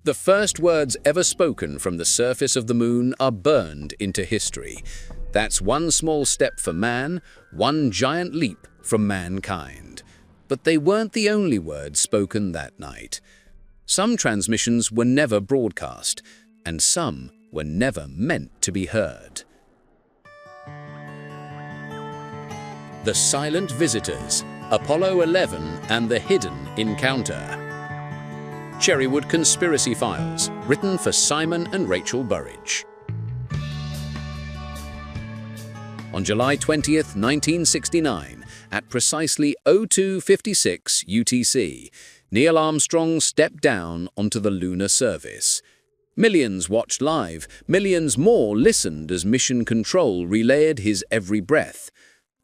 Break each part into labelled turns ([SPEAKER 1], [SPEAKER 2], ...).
[SPEAKER 1] The first words ever spoken from the surface of the moon are burned into history. That's one small step for man, one giant leap from mankind. But they weren't the only words spoken that night. Some transmissions were never broadcast, and some were never meant to be heard. The Silent Visitors, Apollo 11 and the Hidden Encounter. Cherrywood Conspiracy Files, written for Simon and Rachel Burridge. On July 20th, 1969, at precisely 02:56 UTC, Neil Armstrong stepped down onto the lunar surface. Millions watched live, millions more listened as Mission Control relayed his every breath.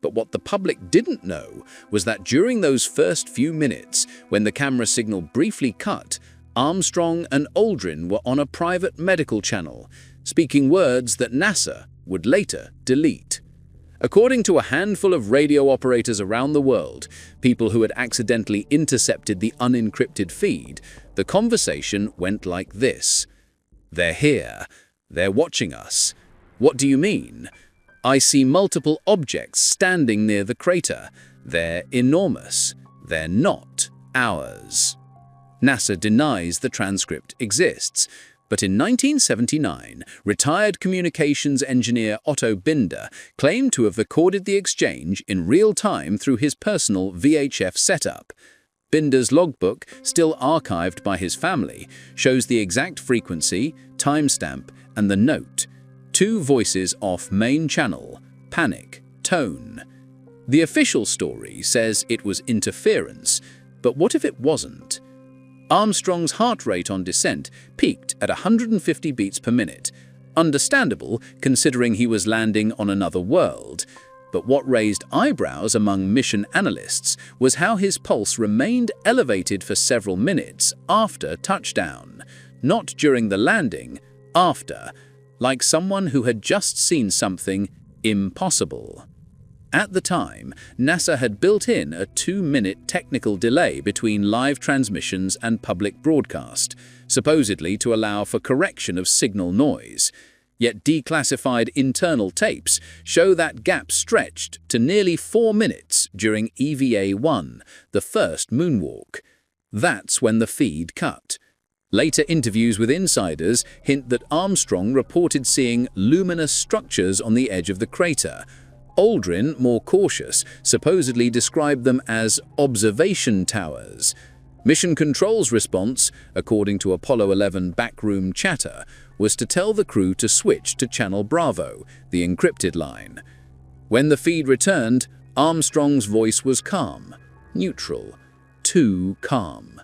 [SPEAKER 1] But what the public didn't know was that during those first few minutes, when the camera signal briefly cut, Armstrong and Aldrin were on a private medical channel, speaking words that NASA would later delete. According to a handful of radio operators around the world, people who had accidentally intercepted the unencrypted feed, the conversation went like this. "They're here. They're watching us. What do you mean? I see multiple objects standing near the crater. They're enormous. They're not ours." NASA denies the transcript exists, but in 1979, retired communications engineer Otto Binder claimed to have recorded the exchange in real time through his personal VHF setup. Binder's logbook, still archived by his family, shows the exact frequency, timestamp, and the note. 2 voices off main channel, panic, tone. The official story says it was interference, but what if it wasn't? Armstrong's heart rate on descent peaked at 150 beats per minute. Understandable, considering he was landing on another world. But what raised eyebrows among mission analysts was how his pulse remained elevated for several minutes after touchdown. Not during the landing, after, like someone who had just seen something impossible. At the time, NASA had built in a 2-minute technical delay between live transmissions and public broadcast, supposedly to allow for correction of signal noise. Yet declassified internal tapes show that gap stretched to nearly 4 minutes during EVA-1, the first moonwalk. That's when the feed cut. Later interviews with insiders hint that Armstrong reported seeing luminous structures on the edge of the crater. Aldrin, more cautious, supposedly described them as observation towers. Mission Control's response, according to Apollo 11 backroom chatter, was to tell the crew to switch to Channel Bravo, the encrypted line. When the feed returned, Armstrong's voice was calm, neutral, too calm.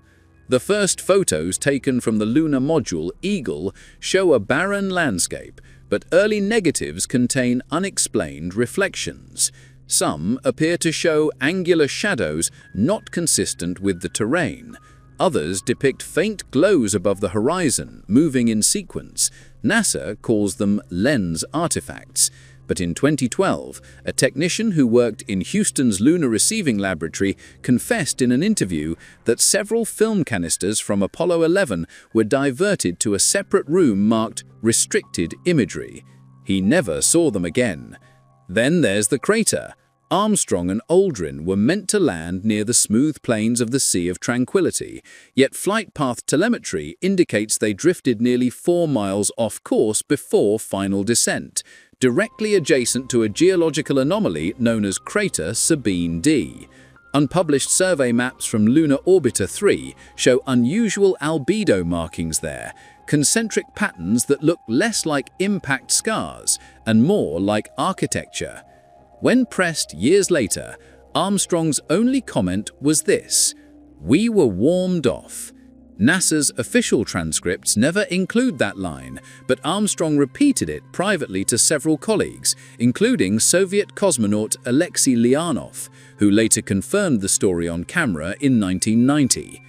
[SPEAKER 1] The first photos taken from the lunar module Eagle show a barren landscape, but early negatives contain unexplained reflections. Some appear to show angular shadows not consistent with the terrain. Others depict faint glows above the horizon, moving in sequence. NASA calls them lens artifacts. But in 2012, a technician who worked in Houston's Lunar Receiving Laboratory confessed in an interview that several film canisters from Apollo 11 were diverted to a separate room marked restricted imagery. He never saw them again. Then there's the crater. Armstrong and Aldrin were meant to land near the smooth plains of the Sea of Tranquility, yet flight path telemetry indicates they drifted nearly 4 miles off course before final descent, directly adjacent to a geological anomaly known as Crater Sabine D. Unpublished survey maps from Lunar Orbiter 3 show unusual albedo markings there, concentric patterns that look less like impact scars and more like architecture. When pressed years later, Armstrong's only comment was this: "We were warmed off." NASA's official transcripts never include that line, but Armstrong repeated it privately to several colleagues, including Soviet cosmonaut Alexei Leonov, who later confirmed the story on camera in 1990.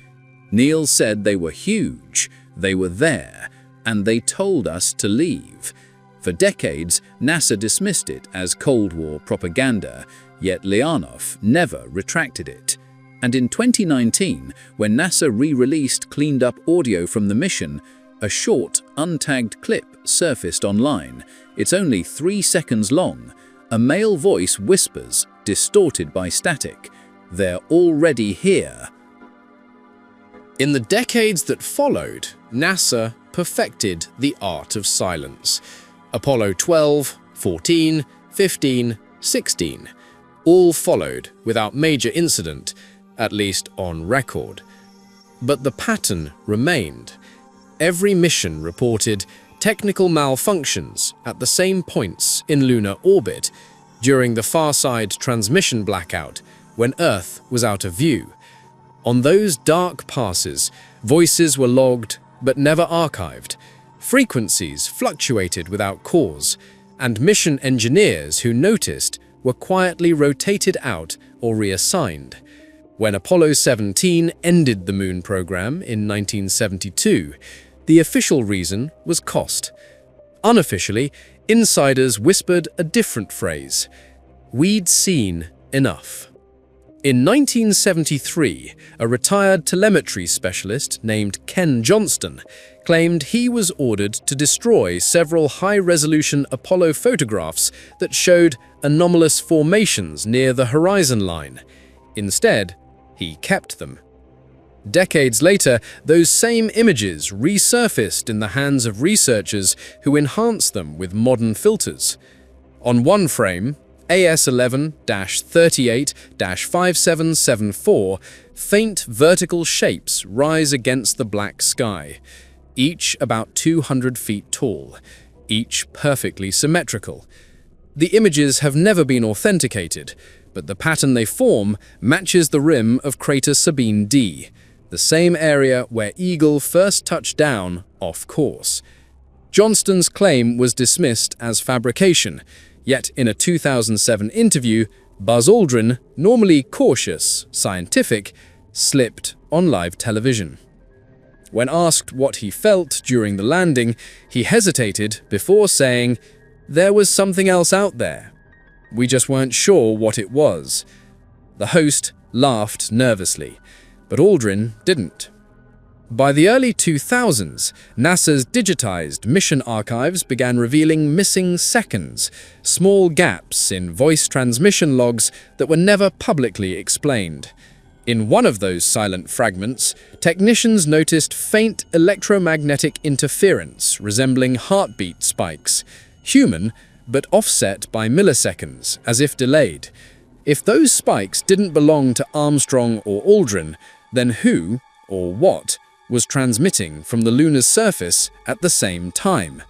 [SPEAKER 1] Neil said they were huge, they were there, and they told us to leave. For decades, NASA dismissed it as Cold War propaganda, yet Leonov never retracted it. And in 2019, when NASA re-released cleaned-up audio from the mission, A short, untagged clip surfaced online. It's only 3 seconds long. A male voice whispers, distorted by static, "They're already here."
[SPEAKER 2] In the decades that followed, NASA perfected the art of silence. Apollo 12, 14, 15, 16 all followed without major incident, at least on record. But the pattern remained. Every mission reported technical malfunctions at the same points in lunar orbit during the far-side transmission blackout when Earth was out of view. On those dark passes, voices were logged but never archived. Frequencies fluctuated without cause, and mission engineers who noticed were quietly rotated out or reassigned. When Apollo 17 ended the Moon program in 1972, the official reason was cost. Unofficially, insiders whispered a different phrase: "We'd seen enough." In 1973, a retired telemetry specialist named Ken Johnston claimed he was ordered to destroy several high-resolution Apollo photographs that showed anomalous formations near the horizon line. Instead, he kept them. Decades later, those same images resurfaced in the hands of researchers who enhanced them with modern filters. On one frame, AS11-38-5774, faint vertical shapes rise against the black sky, each about 200 feet tall, each perfectly symmetrical. The images have never been authenticated, but the pattern they form matches the rim of crater Sabine D, the same area where Eagle first touched down off course. Johnston's claim was dismissed as fabrication, yet in a 2007 interview, Buzz Aldrin, normally cautious, scientific, slipped on live television. When asked what he felt during the landing, he hesitated before saying, "There was something else out there. We just weren't sure what it was." The host laughed nervously, but Aldrin didn't. By the early 2000s, NASA's digitized mission archives began revealing missing seconds, small gaps in voice transmission logs that were never publicly explained. In one of those silent fragments, technicians noticed faint electromagnetic interference resembling heartbeat spikes, human but offset by milliseconds, as if delayed. If those spikes didn't belong to Armstrong or Aldrin, then who, or what, was transmitting from the lunar surface at the same time?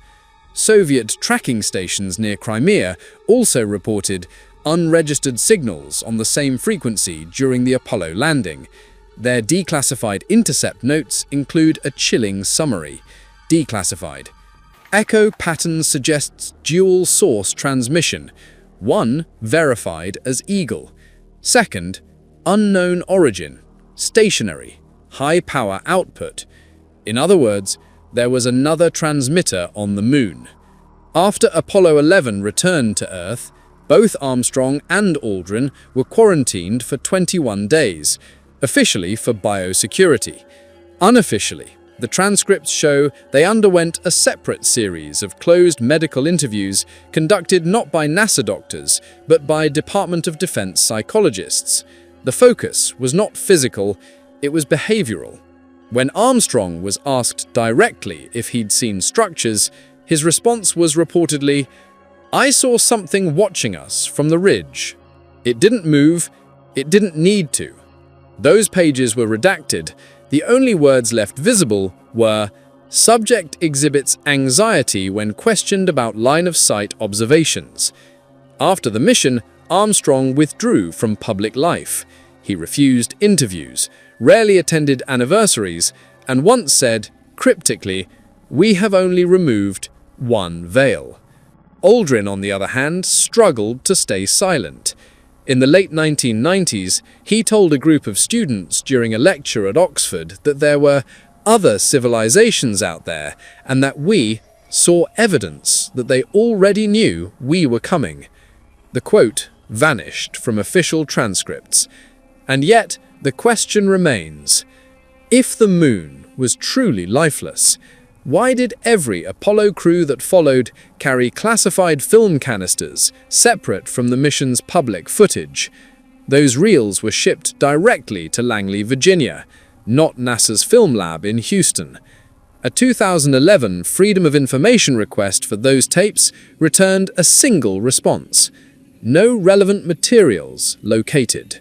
[SPEAKER 2] Soviet tracking stations near Crimea also reported unregistered signals on the same frequency during the Apollo landing. Their declassified intercept notes include a chilling summary. Declassified. Echo pattern suggests dual source transmission. One, verified as Eagle. Second, unknown origin. Stationary. High power output. In other words, there was another transmitter on the Moon. After Apollo 11 returned to Earth, both Armstrong and Aldrin were quarantined for 21 days, officially for biosecurity. Unofficially, the transcripts show they underwent a separate series of closed medical interviews conducted not by NASA doctors, but by Department of Defense psychologists. The focus was not physical, it was behavioral. When Armstrong was asked directly if he'd seen structures, his response was reportedly, "I saw something watching us from the ridge. It didn't move, it didn't need to." Those pages were redacted. The only words left visible were, "Subject exhibits anxiety when questioned about line-of-sight observations." After the mission, Armstrong withdrew from public life. He refused interviews, rarely attended anniversaries, and once said, cryptically, "We have only removed one veil." Aldrin, on the other hand, struggled to stay silent. In the late 1990s, he told a group of students during a lecture at Oxford that there were other civilizations out there and that we saw evidence that they already knew we were coming. The quote vanished from official transcripts. And yet, the question remains, if the Moon was truly lifeless, Why did every Apollo crew that followed carry classified film canisters separate from the mission's public footage? Those reels were shipped directly to Langley, Virginia, not NASA's film lab in Houston. A 2011 Freedom of Information request for those tapes returned a single response: no relevant materials located.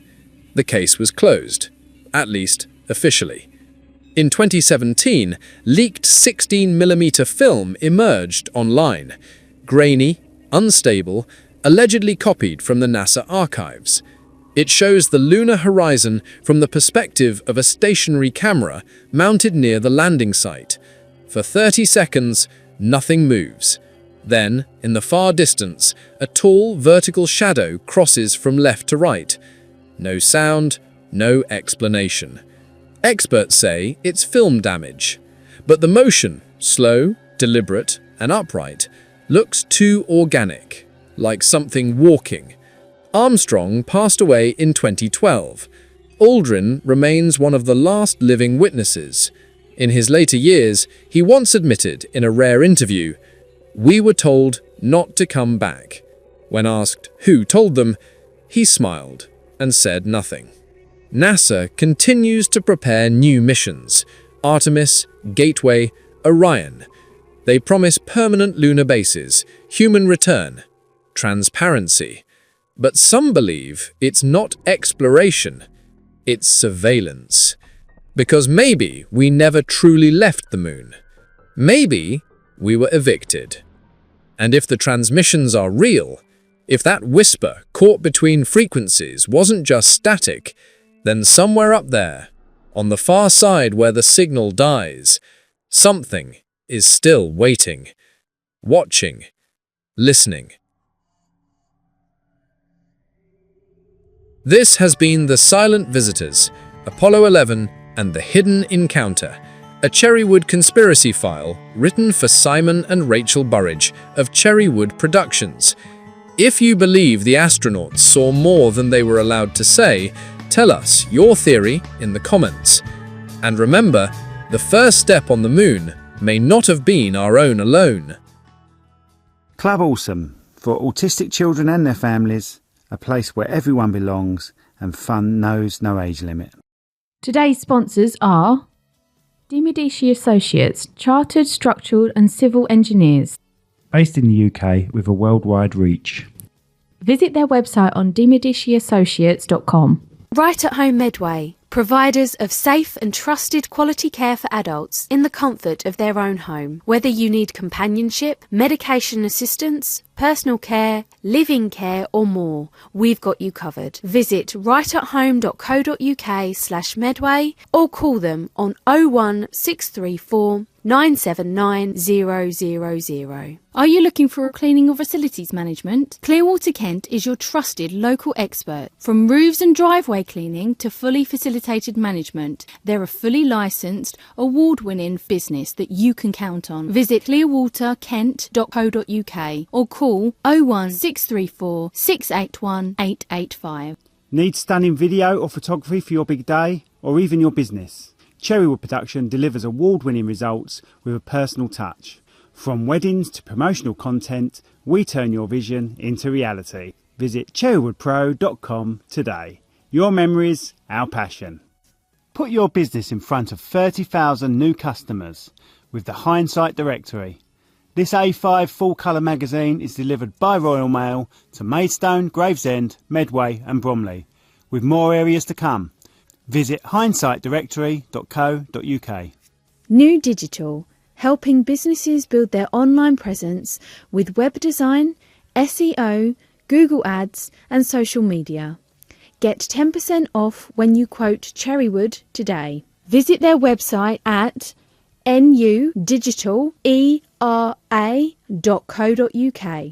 [SPEAKER 2] The case was closed, at least officially. In 2017, leaked 16mm film emerged online, grainy, unstable, allegedly copied from the NASA archives. It shows the lunar horizon from the perspective of a stationary camera mounted near the landing site. For 30 seconds, nothing moves. Then, in the far distance, a tall, vertical shadow crosses from left to right. No sound, no explanation. Experts say it's film damage, but the motion, slow, deliberate, and upright, looks too organic, like something walking. Armstrong passed away in 2012. Aldrin remains one of the last living witnesses. In his later years, he once admitted in a rare interview, "We were told not to come back." When asked who told them, he smiled and said nothing. NASA continues to prepare new missions: Artemis, Gateway, Orion. They promise permanent lunar bases, human return, transparency. But some believe it's not exploration, it's surveillance. Because maybe we never truly left the moon. Maybe we were evicted. And if the transmissions are real, if that whisper caught between frequencies wasn't just static, then somewhere up there, on the far side where the signal dies, something is still waiting, watching, listening. This has been The Silent Visitors, Apollo 11 and the Hidden Encounter, a Cherrywood conspiracy file written for Simon and Rachel Burridge of Cherrywood Productions. If you believe the astronauts saw more than they were allowed to say, tell us your theory in the comments. And remember, the first step on the moon may not have been our own alone.
[SPEAKER 3] Club Awesome, for autistic children and their families, a place where everyone belongs and fun knows no age limit.
[SPEAKER 4] Today's sponsors are Medici Associates, Chartered Structural and Civil Engineers.
[SPEAKER 3] Based in the UK with a worldwide reach.
[SPEAKER 4] Visit their website on demediciassociates.com.
[SPEAKER 5] Right at Home Medway, providers of safe and trusted quality care for adults in the comfort of their own home. Whether you need companionship, medication assistance, personal care, living care or more, we've got you covered. Visit rightathome.co.uk/Medway or call them on 01634 979 000. Are you looking for a cleaning or facilities management? Clearwater Kent is your trusted local expert. From roofs and driveway cleaning to fully facilitated management, they're a fully licensed, award-winning business that you can count on. Visit clearwaterkent.co.uk or call 01634 681 885.
[SPEAKER 3] Need stunning video or photography for your big day or even your business? Cherrywood Production delivers award-winning results with a personal touch. From weddings to promotional content, we turn your vision into reality. Visit cherrywoodpro.com today. Your memories, our passion. Put your business in front of 30,000 new customers with the Hindsight Directory. This A5 full-colour magazine is delivered by Royal Mail to Maidstone, Gravesend, Medway and Bromley, with more areas to come. Visit hindsightdirectory.co.uk.
[SPEAKER 4] New Digital, helping businesses build their online presence with web design, SEO, Google Ads and social media. Get 10% off when you quote Cherrywood today. Visit their website at nudigitalera.co.uk.